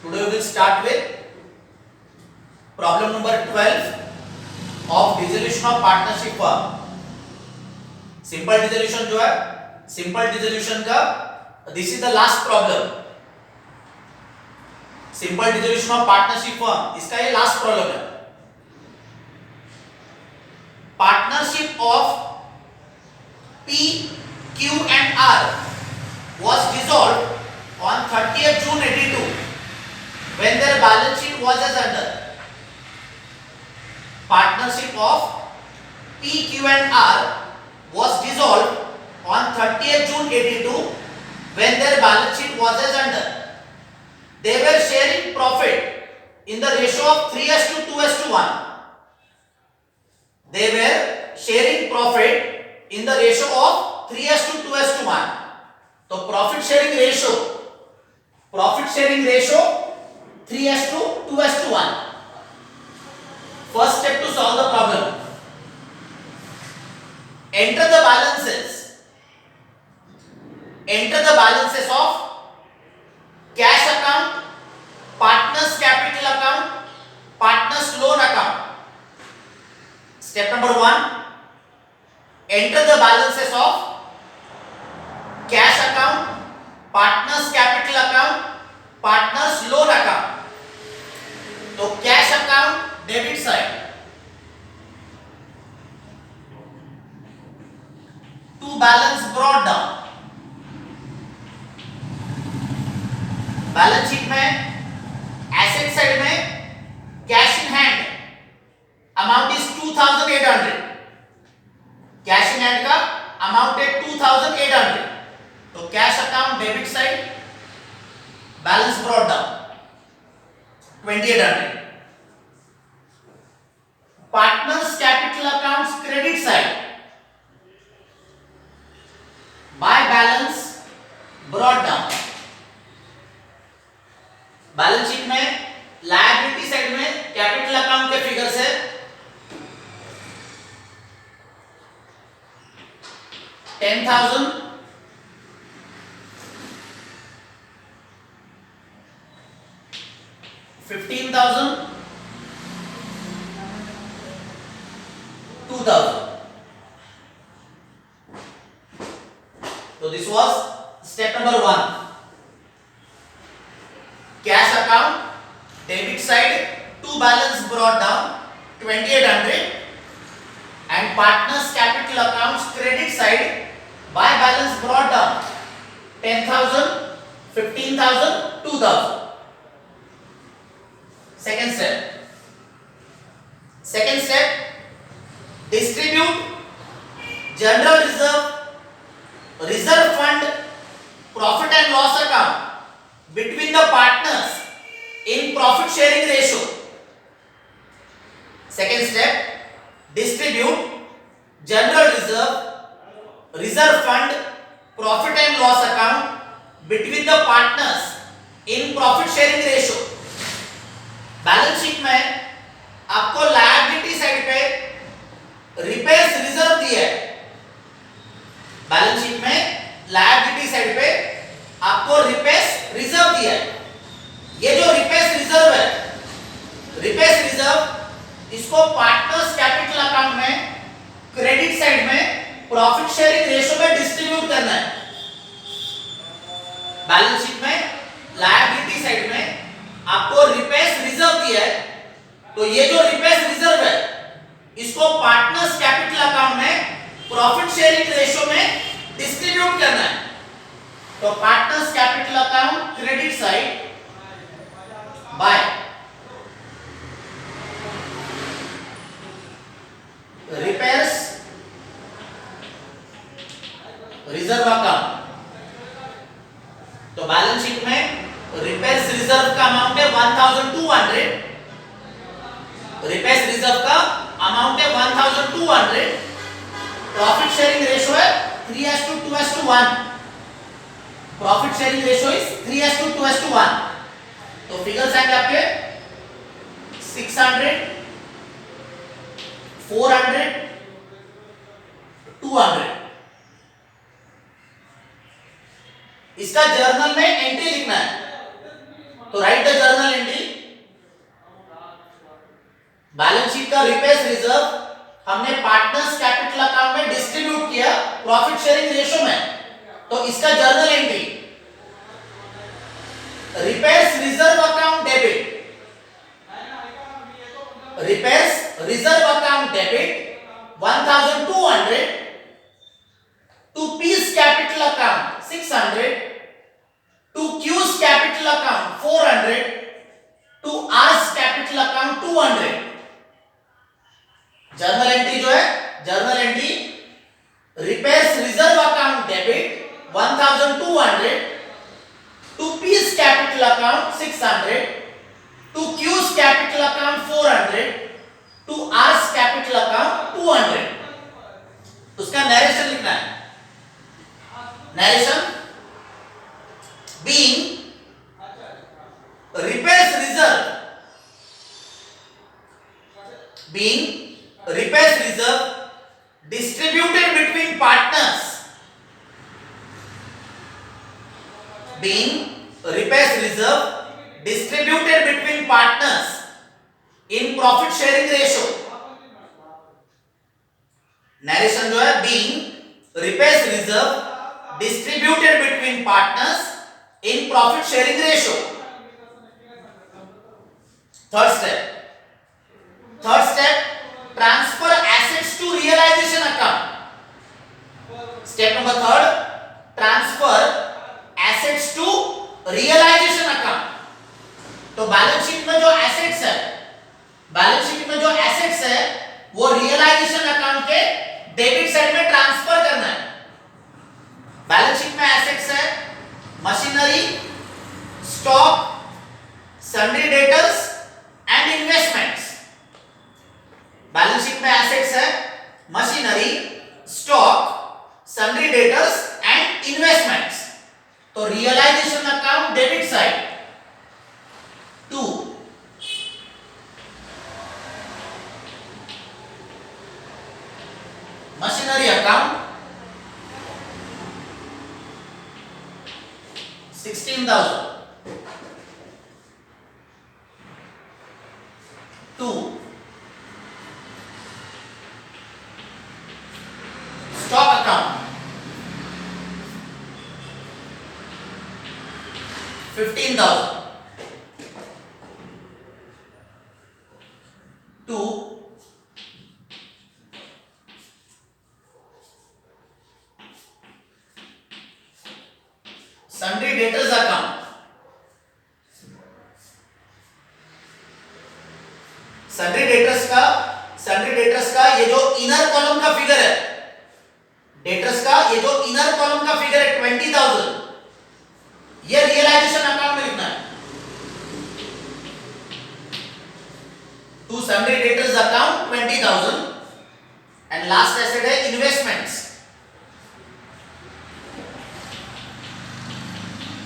Today we will start with problem number 12 of dissolution of partnership firm. Simple dissolution जो है, simple dissolution का this is the last problem. Simple dissolution of partnership firm, इसका ये last problem है. Partnership of P, Q and R was dissolved on 30th June 82 when their balance sheet was as under. Partnership of P, Q and R was dissolved on 30th June 82 when their balance sheet was as under. They were sharing profit in the ratio of 3:2:1. They were sharing profit in the ratio of 3:2:1. तो profit sharing ratio 3:2:1. First step to solve the problem. Enter the balances of cash account, partners capital account, partners loan account. Step number 1. Enter the balances of cash account, partners capital account, partners loan account. तो cash account debit side, to balance brought down. Balance sheet में asset side में cash in hand amount is 2800. Cash in hand का amount है 2800. तो cash account debit side, balance brought down 2800. Partners capital accounts credit side, by balance brought down. Balance sheet में liability side में capital account के figures है 10,000, 15,000, 2,000. So this was step number 1. Cash account debit side to balance brought down 2800 and partners capital accounts credit side by balance brought down 10,000, 15,000, 2,000. Second step, distribute general reserve fund profit and loss account between the partners in profit sharing ratio. Second step, distribute general reserve fund profit and loss account between the partners in profit sharing ratio. Balance sheet में आपको liability side पे repairs reserve दिया है. Balance sheet में liability side पे आपको repairs reserve दिया है. ये जो रिपेयर्स रिजर्व है, रिपेयर्स रिजर्व इसको पार्टनर्स कैपिटल अकाउंट में क्रेडिट साइड में प्रॉफिट शेयरिंग रेशियो में डिस्ट्रीब्यूट करना है. बैलेंस शीट में लायबिलिटी साइड में आपको रिपेयर्स रिजर्व दिया है, तो ये जो रिपेयर्स रिजर्व है इसको पार्टनर्स कैपिटल अकाउंट में प्रॉफिट शेयरिंग रेशियो में डिस्ट्रीब्यूट करना है. तो partners capital account credit side bye repairs reserve account. तो बैलेंस शीट में रिपेयर्स रिजर्व का अमाउंट है 1200. रिपेयर्स रिजर्व का अमाउंट है 1200. प्रॉफिट शेयरिंग रेशियो है 3:2:1. Profit sharing ratio is 3:2:1. तो फिगर्स आएंगे आपके 600, 400, 200. इसका जर्नल में एंट्री लिखना है. तो write the journal entry. Balance sheet का रिपेयर्स रिजर्व हमने पार्टनर्स कैपिटल अकाउंट में डिस्ट्रीब्यूट किया प्रॉफिट शेयरिंग रेशो में, तो इसका journal entry repairs reserve account debit, repairs reserve account debit 1200 to P's capital account 600 to Q's capital account 400 to R's capital account 200। Journal entry जो है, journal entry repairs reserve account debit 1200 to P's capital account 600 to Q's capital account 400 to R's capital account 200। उसका narration लिखना है। Narration being repairs reserve, being repairs reserve distributed between partners, being repairs reserve distributed between partners in profit sharing ratio। Narration जो है being repairs reserve distributed between partners in profit sharing ratio। third step transfer assets to realization account। step number third transfer assets to realization account। तो balance sheet में जो assets है, balance sheet में जो assets है वो realisation account के debit side में ट्रांसफर करना है। बैलेंस शीट में एसेट्स है machinery, stock, sundry debtors and investments. Balance sheet में एसेट्स है machinery, stock, sundry debtors and investments. तो realisation account debit side 2, machinery account 16,000, 2 stock account 15,000, 2 sundry debtors account, sundry debtors का ये जो inner column का figure है, debtors का ये जो इनर कॉलम का फिगर है 20,000, ये रियलाइजेशन अकाउंट में लिखना है। To sundry debtors account 20,000 and last asset है investments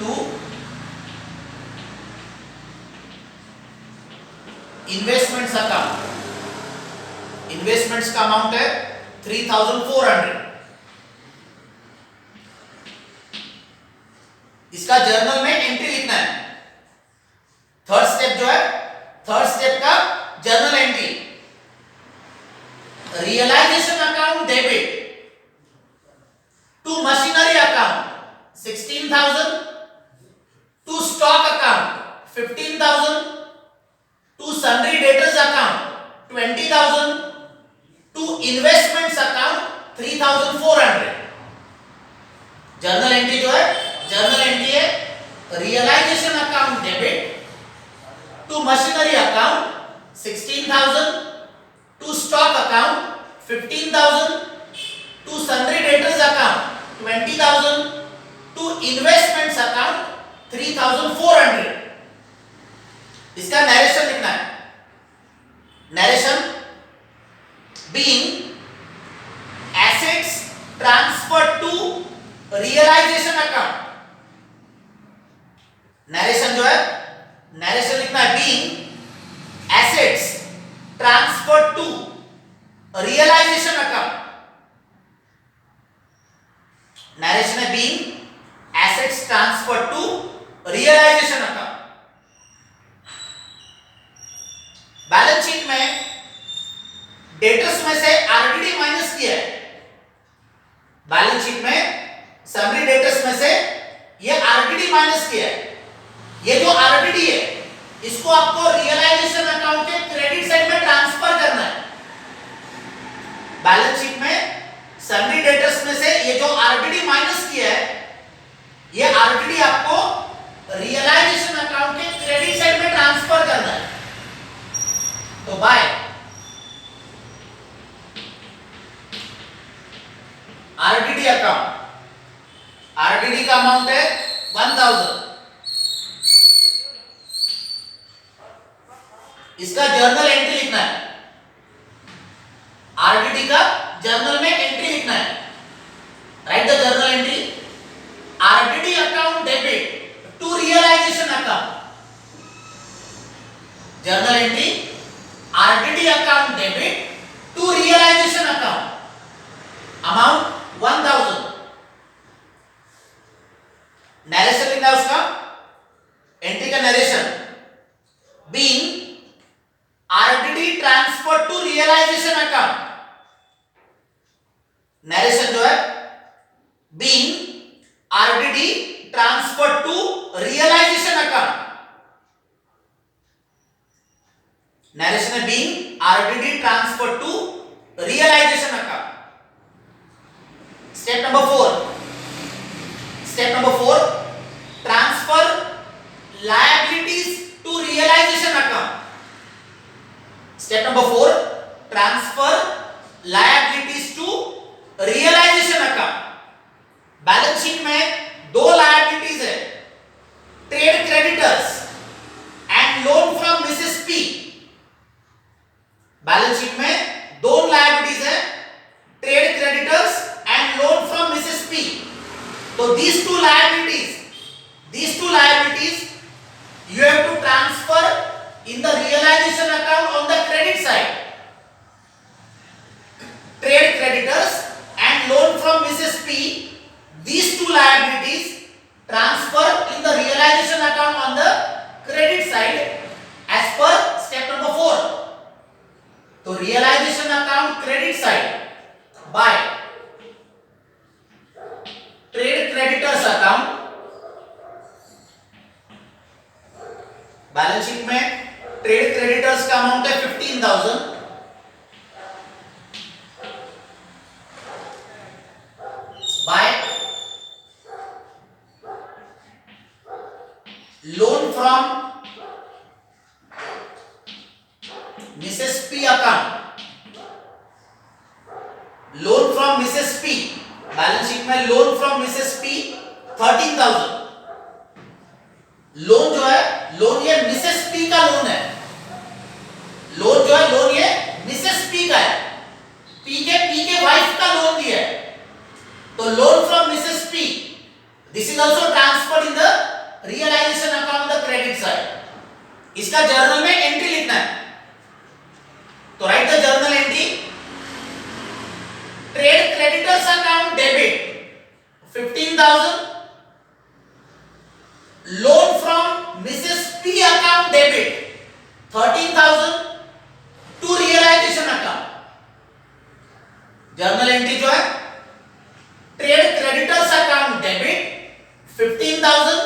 to investments account. Investments का अमाउंट है 3,400। इसका जर्नल में एंट्री लिखना है। थर्ड स्टेप जो है, थर्ड स्टेप का journal entry realisation account debit to machinery account 16,000, to stock account 15,000, to sundry debtors account 20,000, to investments account 3,400। Journal entry जो है, जर्नल एंट्री है realisation account debit to machinery account 16,000, to stock account 15,000, to sundry debtors account 20,000, to investments account 3,400। इसका narration लिखना है। Narration being assets transferred to realisation account. Narration जो है, narration लिखना है being assets transferred to realisation account. Narration है being assets transferred to realisation account. Debtors में से आरडीडी माइनस किया है, बैलेंस शीट में सैलरी डेटर्स में से ये आरडीडी माइनस किया है। ये जो आरडीडी है इसको आपको रियलाइजेशन अकाउंट के क्रेडिट साइड में ट्रांसफर करना है। बैलेंस शीट में सैलरी डेटर्स में से ये जो आरडीडी माइनस किया है, ये आरडीडी आपको रियलाइजेशन अकाउंट के क्रेडिट साइड में ट्रांसफर करना है। तो बाय आरडीडी अकाउंट, आरडीडी का अमाउंट है 1000, इसका जर्नल एंट्री लिखना है। आरडीडी का जर्नल में एंट्री लिखना है। Write the journal entry, RDD account debit to realisation account. Journal entry RDD account debit to realisation account, amount 1000। Narration लिखना है उसका, एंट्री का narration, being RDD transfer to realisation account. Narration जो है being RDD transfer to realisation account. Narration है being RDD transfer to realisation account. Step number 4, step number 4, transfer liabilities to realisation account. Step number 4, transfer liabilities to realisation account. Balance sheet में दो liabilities है, trade creditors and loan from Mrs P. Balance sheet में दो liabilities है, trade creditors and loan from Mrs P. तो these two liabilities you have to transfer in the realization account on the credit side. Trade creditors and loan from Mrs. P, these two liabilities transfer in the realization account on the credit side as per step number 4. तो realization account credit side by trade creditors account। Balance sheet में trade creditors का amount है 15,000, by loan from Mrs P account. Loan from Mrs P, balance sheet में loan from Mrs P 13,000। Loan जो है, loan ये Mrs P का loan है। Loan जो है, लोन ये मिसेस पी का है, पी के वाइफ का लोन दिया है। तो loan from Mrs P, this is also transferred in the realisation account the credit side. इसका जर्नल में एंट्री लिखना है। तो write the journal entry, trade creditors account debit 15,000, loan from Mrs P account debit 13,000 to realisation account. Journal entry जो है, trade creditors account debit 15,000,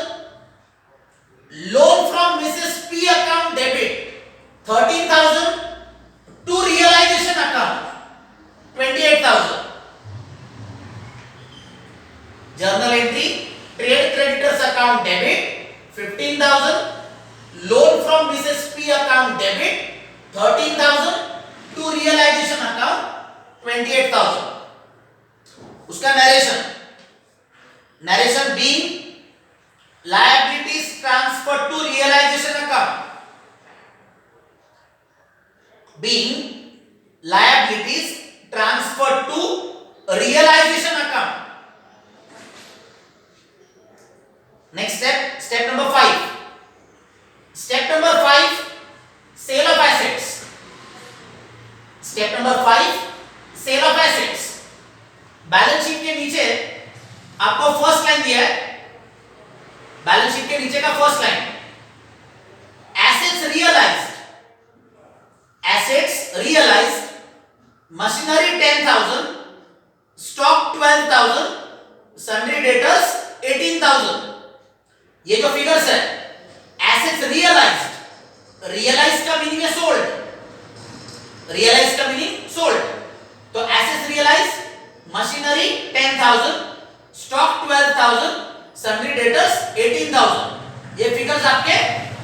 loan from Mrs P account debit 13,000 to realisation account 28,000। Journal entry, trade creditors account debit 15,000, loan from Mrs P account debit 13,000 to realisation account 28,000। उसका narration, narration being liabilities transfer to realisation account, being liabilities transfer to realisation account. Next step, step number 5. Step number 5, sale of assets. Step number 5, sale of assets. Balance sheet के नीचे आपको first line दिया है। Balance sheet के नीचे का first line, assets realized machinery 10,000, stock 12,000, sundry debtors 18,000। ये जो फिगर्स है एसेट्स रियलाइज्ड, रियलाइज का मीनिंग है सोल्ड, रियलाइज का मीनिंग सोल्ड। तो assets realise machinery 10,000, stock 12,000, sundry debtors 18,000। ये फिगर्स आपके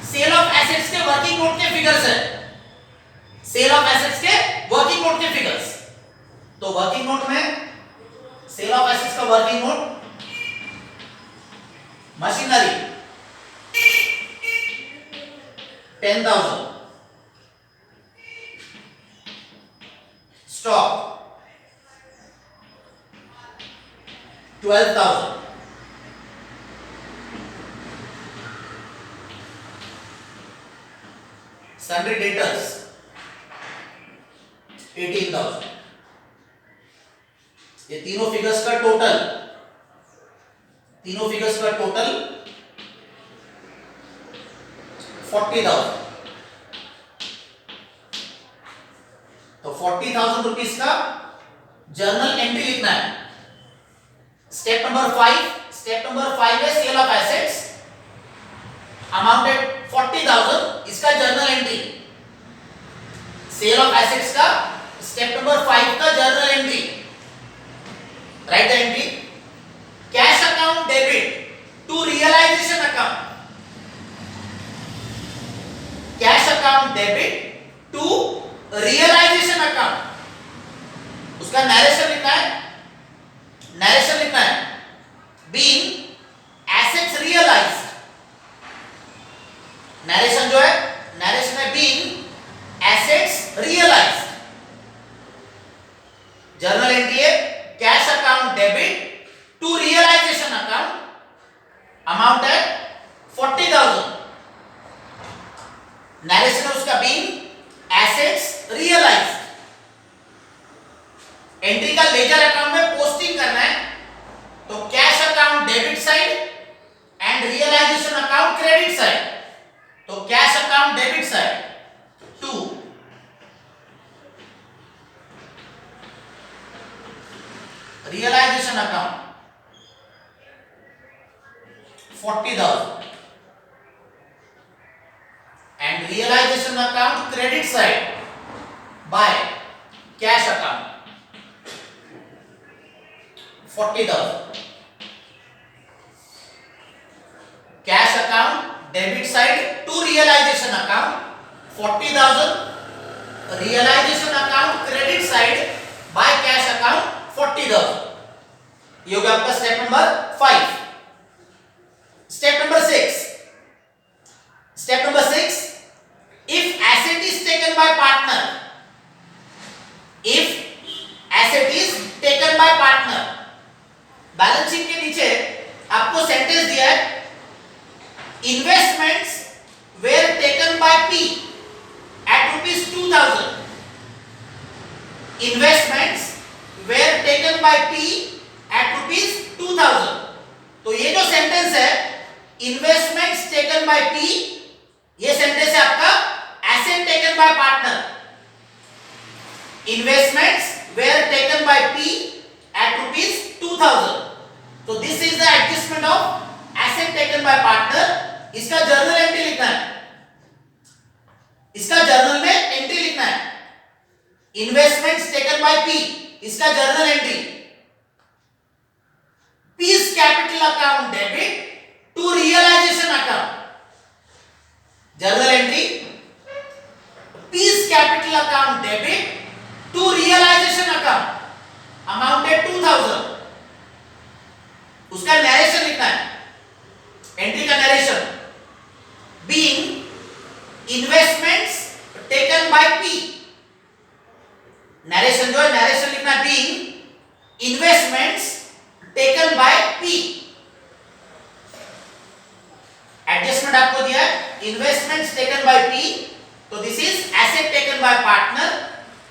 सेल ऑफ एसेट्स के वर्किंग नोट के फिगर्स है, सेल ऑफ एसेट्स के वर्किंग नोट के फिगर्स। तो वर्किंग नोट में सेल ऑफ एसेट्स का working note machinery 10,000, stock 12,000, sundry debtors 18,000। ये तीनों फिगर्स का टोटल, तीनों फिगर्स का टोटल 40,000। तो 40,000 रुपीस का जर्नल एंट्री लिखना है। स्टेप नंबर 5, स्टेप नंबर 5 है सेल ऑफ एसेट्स, अमाउंटेड 40,000, इसका journal entry, sale of assets का स्टेप नंबर 5 का journal entry. Write the entry, cash account debit to realisation account, cash account debit to realisation account. उसका narration लिखना है, narration लिखना है, being assets realised. Narration जो है, नरेशन है being assets realised. Journal entry है cash account debit to realisation account, amount है 40,000। नरेशन है उसका बीइंग एसेट्स रियलाइज्ड। एंट्री का लेजर अकाउंट में पोस्टिंग करना है, तो cash account debit side and realisation account credit side. तो cash account debit side to realisation account 40,000 and realization account credit side by cash account 40,000, cash account debit side to realization account 40,000, realization account credit side by cash account 40,000। ये हो गया आपका step number 5। Step number 6, step number 6, if asset is taken by partner, if asset is taken by partner, balance sheet के नीचे आपको sentence दिया है, investments were taken by P at ₹2,000, investments were taken by P at ₹2,000। तो ये जो sentence है investments taken by P, ये सेंटेंस है आपका asset taken by partner. Investments were taken by P at ₹2,000। तो this is the adjustment of asset taken by partner. इसका journal entry लिखना है, इसका जर्नल में एंट्री लिखना है, इन्वेस्टमेंट्स टेकन बाय P, इसका journal entry, P's capital account debit to realisation account, journal entry P's capital account debit to realisation account, amounted 2,000। उसका narration लिखना है, एंट्री का narration, being investments taken by P, narration जो है narration लिखना है being investments taken by P। Adjustment आपको दिया है इन्वेस्टमेंट्स टेकन बाय P, तो this is asset taken by partner.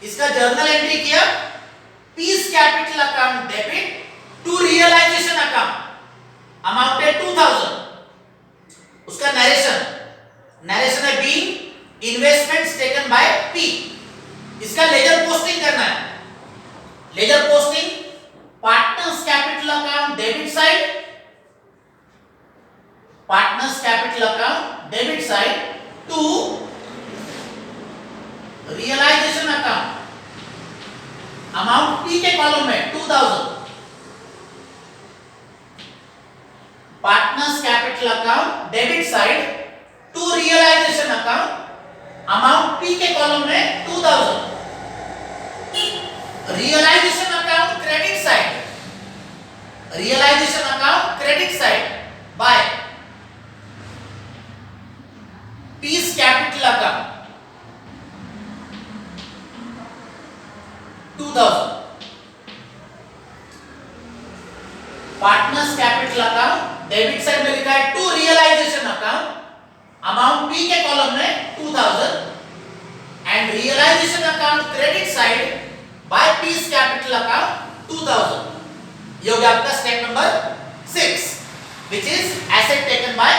इसका जर्नल एंट्री किया, P's capital account debit to realisation account, amounted 2,000। उसका नरेशन, नरेशन है being investments taken by P, इसका ledger posting करना है, ledger posting, partners capital account debit side, partners capital account debit side to realisation account, amount P के column में 2000, partners capital account debit side to realisation account, amount P के column में 2000, realisation account credit side, realisation account credit side by P's capital account 2000, partners capital account debit side में लिखा है to realisation account, amount P के column में 2000 and realisation account credit side by P's capital account 2000. ये हो गया आपका step number 6 which is asset taken by